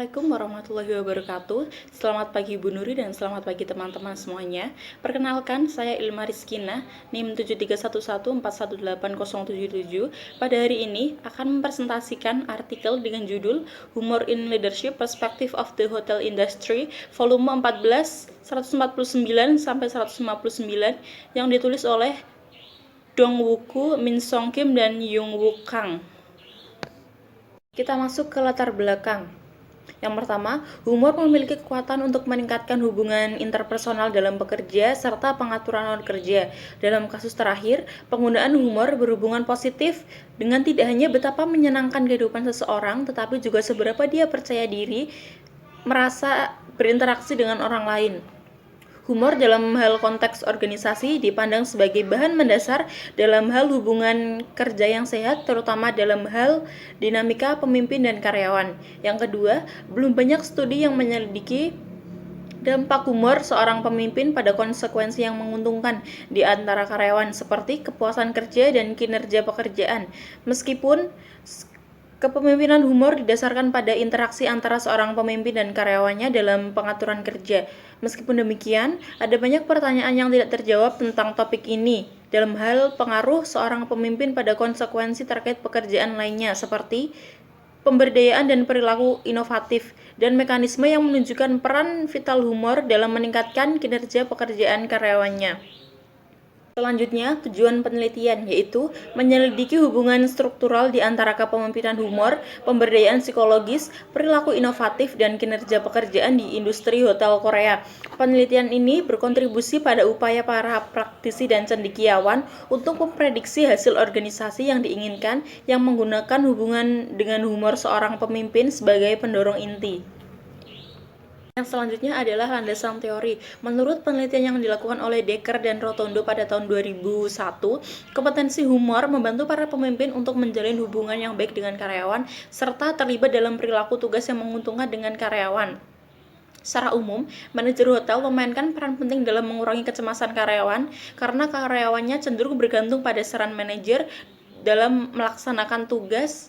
Assalamualaikum warahmatullahi wabarakatuh. Selamat pagi Bu Nuri dan selamat pagi teman-teman semuanya. Perkenalkan, saya Ilma Rizkina, NIM 7311418077. Pada hari ini akan mempresentasikan artikel dengan judul Humor in Leadership Perspective of the Hotel Industry, volume 14, 149 sampai 159 yang ditulis oleh Dong Woo-koo, Min Song Kim, dan Yung Woo Kang. Kita masuk ke latar belakang. Yang pertama, humor memiliki kekuatan untuk meningkatkan hubungan interpersonal dalam bekerja serta pengaturan waktu kerja. Dalam kasus terakhir, penggunaan humor berhubungan positif dengan tidak hanya betapa menyenangkan kehidupan seseorang, tetapi juga seberapa dia percaya diri, merasa berinteraksi dengan orang lain. Humor dalam hal konteks organisasi dipandang sebagai bahan mendasar dalam hal hubungan kerja yang sehat, terutama dalam hal dinamika pemimpin dan karyawan. Yang kedua, belum banyak studi yang menyelidiki dampak humor seorang pemimpin pada konsekuensi yang menguntungkan di antara karyawan, seperti kepuasan kerja dan kinerja pekerjaan. Meskipun kepemimpinan humor didasarkan pada interaksi antara seorang pemimpin dan karyawannya dalam pengaturan kerja. Meskipun demikian, ada banyak pertanyaan yang tidak terjawab tentang topik ini dalam hal pengaruh seorang pemimpin pada konsekuensi terkait pekerjaan lainnya, seperti pemberdayaan dan perilaku inovatif, dan mekanisme yang menunjukkan peran vital humor dalam meningkatkan kinerja pekerjaan karyawannya. Selanjutnya, tujuan penelitian yaitu menyelidiki hubungan struktural di antara kepemimpinan humor, pemberdayaan psikologis, perilaku inovatif, dan kinerja pekerjaan di industri hotel Korea. Penelitian ini berkontribusi pada upaya para praktisi dan cendekiawan untuk memprediksi hasil organisasi yang diinginkan yang menggunakan hubungan dengan humor seorang pemimpin sebagai pendorong inti. Yang selanjutnya adalah landasan teori. Menurut penelitian yang dilakukan oleh Decker dan Rotondo pada tahun 2001, kompetensi humor membantu para pemimpin untuk menjalin hubungan yang baik dengan karyawan, serta terlibat dalam perilaku tugas yang menguntungkan dengan karyawan. Secara umum, manajer hotel memainkan peran penting dalam mengurangi kecemasan karyawan, karena karyawannya cenderung bergantung pada saran manajer dalam melaksanakan tugas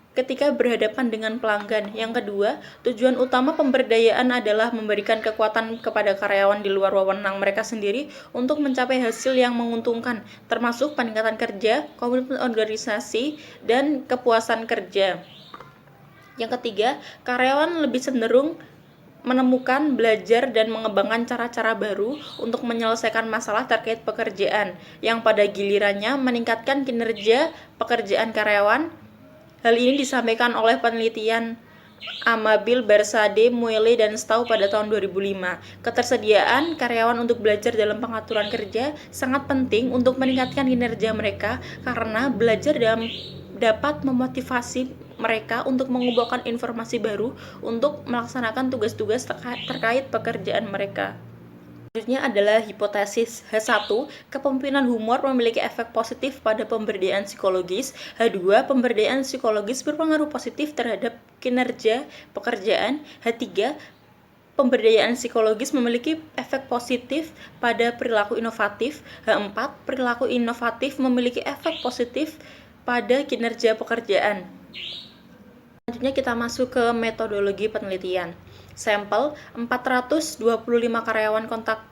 ketika berhadapan dengan pelanggan. Yang kedua, tujuan utama pemberdayaan adalah memberikan kekuatan kepada karyawan di luar wewenang mereka sendiri untuk mencapai hasil yang menguntungkan, termasuk peningkatan kerja, komitmen organisasi, dan kepuasan kerja. Yang ketiga, karyawan lebih cenderung menemukan, belajar, dan mengembangkan cara-cara baru untuk menyelesaikan masalah terkait pekerjaan, yang pada gilirannya meningkatkan kinerja pekerjaan karyawan. Hal ini disampaikan oleh penelitian Amabil, Bersade, Muele, dan Stau pada tahun 2005. Ketersediaan karyawan untuk belajar dalam pengaturan kerja sangat penting untuk meningkatkan kinerja mereka, karena belajar dapat memotivasi mereka untuk mengumpulkan informasi baru untuk melaksanakan tugas-tugas terkait pekerjaan mereka. Selanjutnya adalah hipotesis H1, kepemimpinan humor memiliki efek positif pada pemberdayaan psikologis. H2, pemberdayaan psikologis berpengaruh positif terhadap kinerja pekerjaan. H3, pemberdayaan psikologis memiliki efek positif pada perilaku inovatif. H4, perilaku inovatif memiliki efek positif pada kinerja pekerjaan. Selanjutnya kita masuk ke metodologi penelitian. Sampel 425 karyawan kontak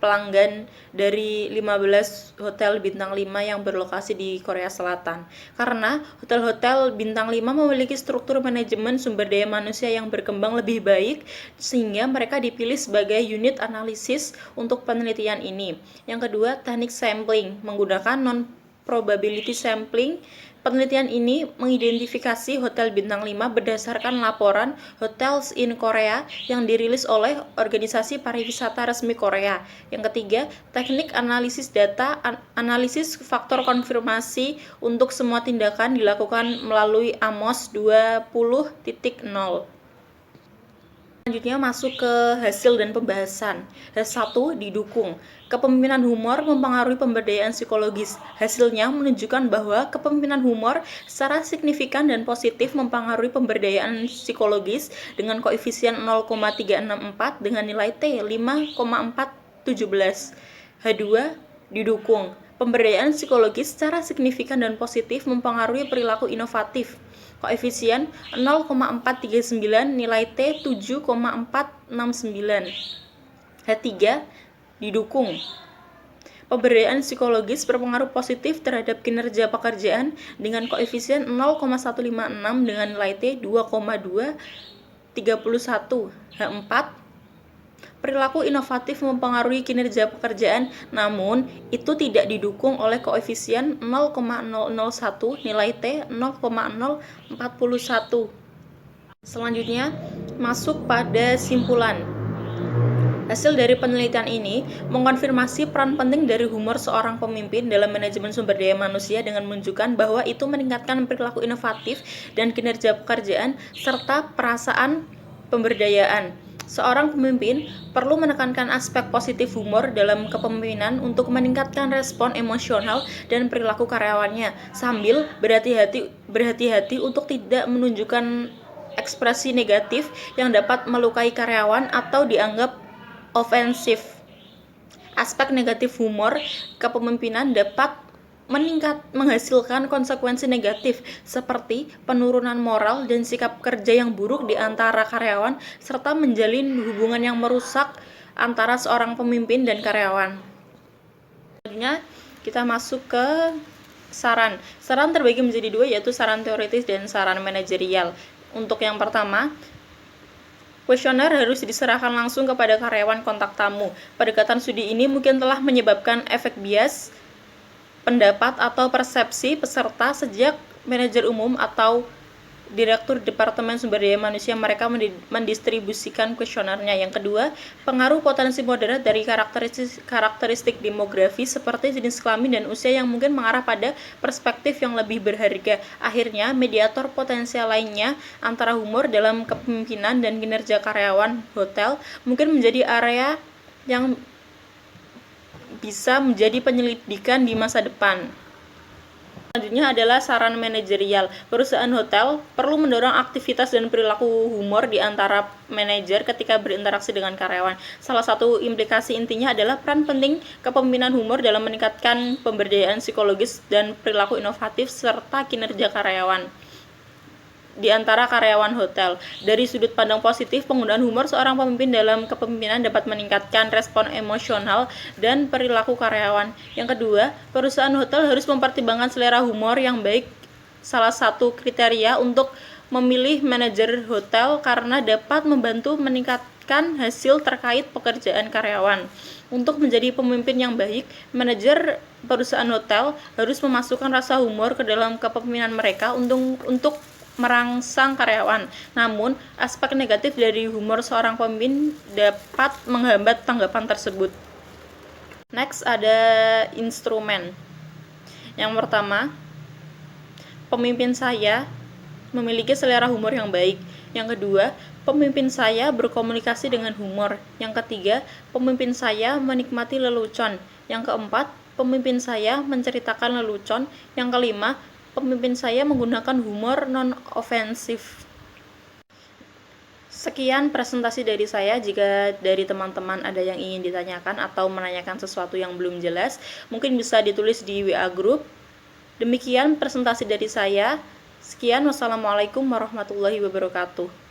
pelanggan dari 15 hotel bintang 5 yang berlokasi di Korea Selatan. Karena hotel-hotel bintang 5 memiliki struktur manajemen sumber daya manusia yang berkembang lebih baik, sehingga mereka dipilih sebagai unit analisis untuk penelitian ini. Yang kedua, teknik sampling menggunakan non-probability sampling. Penelitian ini mengidentifikasi hotel bintang 5 berdasarkan laporan Hotels in Korea yang dirilis oleh Organisasi Pariwisata Resmi Korea. Yang ketiga, teknik analisis data, analisis faktor konfirmasi untuk semua tindakan dilakukan melalui AMOS 20.0. Selanjutnya masuk ke hasil dan pembahasan. H1 didukung. Kepemimpinan humor mempengaruhi pemberdayaan psikologis. Hasilnya menunjukkan bahwa kepemimpinan humor secara signifikan dan positif mempengaruhi pemberdayaan psikologis dengan koefisien 0,364 dengan nilai T 5,417. H2 didukung. Pemberdayaan psikologis secara signifikan dan positif mempengaruhi perilaku inovatif. Koefisien 0,439, nilai T 7,469. H3 didukung. Pemberdayaan psikologis berpengaruh positif terhadap kinerja pekerjaan dengan koefisien 0,156 dengan nilai T 2,231. H4 perilaku inovatif mempengaruhi kinerja pekerjaan, namun itu tidak didukung oleh koefisien 0,001 nilai T 0,041. Selanjutnya, masuk pada simpulan. Hasil dari penelitian ini mengkonfirmasi peran penting dari humor seorang pemimpin dalam manajemen sumber daya manusia dengan menunjukkan bahwa itu meningkatkan perilaku inovatif dan kinerja pekerjaan serta perasaan pemberdayaan. Seorang pemimpin perlu menekankan aspek positif humor dalam kepemimpinan untuk meningkatkan respon emosional dan perilaku karyawannya, sambil berhati-hati untuk tidak menunjukkan ekspresi negatif yang dapat melukai karyawan atau dianggap ofensif. Aspek negatif humor kepemimpinan dapat menghasilkan konsekuensi negatif seperti penurunan moral dan sikap kerja yang buruk di antara karyawan serta menjalin hubungan yang merusak antara seorang pemimpin dan karyawan. Selanjutnya kita masuk ke saran. Saran terbagi menjadi dua, yaitu saran teoritis dan saran manajerial. Untuk yang pertama, kuesioner harus diserahkan langsung kepada karyawan kontak tamu. Pendekatan studi ini mungkin telah menyebabkan efek bias pendapat atau persepsi peserta sejak manajer umum atau direktur Departemen Sumber Daya Manusia mereka mendistribusikan kuesionernya. Yang kedua, pengaruh potensi moderat dari karakteristik demografi seperti jenis kelamin dan usia yang mungkin mengarah pada perspektif yang lebih berharga. Akhirnya, mediator potensial lainnya antara humor dalam kepemimpinan dan kinerja karyawan hotel mungkin menjadi area yang bisa menjadi penyelidikan di masa depan. Selanjutnya adalah saran manajerial. Perusahaan hotel perlu mendorong aktivitas dan perilaku humor di antara manajer ketika berinteraksi dengan karyawan. Salah satu implikasi intinya adalah peran penting kepemimpinan humor dalam meningkatkan pemberdayaan psikologis dan perilaku inovatif serta kinerja karyawan di antara karyawan hotel. Dari sudut pandang positif, penggunaan humor seorang pemimpin dalam kepemimpinan dapat meningkatkan respon emosional dan perilaku karyawan. Yang kedua, perusahaan hotel harus mempertimbangkan selera humor yang baik. Salah satu kriteria untuk memilih manajer hotel karena dapat membantu meningkatkan hasil terkait pekerjaan karyawan. Untuk menjadi pemimpin yang baik, manajer perusahaan hotel harus memasukkan rasa humor ke dalam kepemimpinan mereka untuk merangsang karyawan. Namun, aspek negatif dari humor seorang pemimpin dapat menghambat tanggapan tersebut. Next ada instrumen. Yang pertama, pemimpin saya memiliki selera humor yang baik. Yang kedua, pemimpin saya berkomunikasi dengan humor. Yang ketiga, pemimpin saya menikmati lelucon. Yang keempat, pemimpin saya menceritakan lelucon. Yang kelima, pemimpin saya menggunakan humor non-ofensif. Sekian presentasi dari saya. Jika dari teman-teman ada yang ingin ditanyakan atau menanyakan sesuatu yang belum jelas, mungkin bisa ditulis di WA Group. Demikian presentasi dari saya. Sekian, wassalamualaikum warahmatullahi wabarakatuh.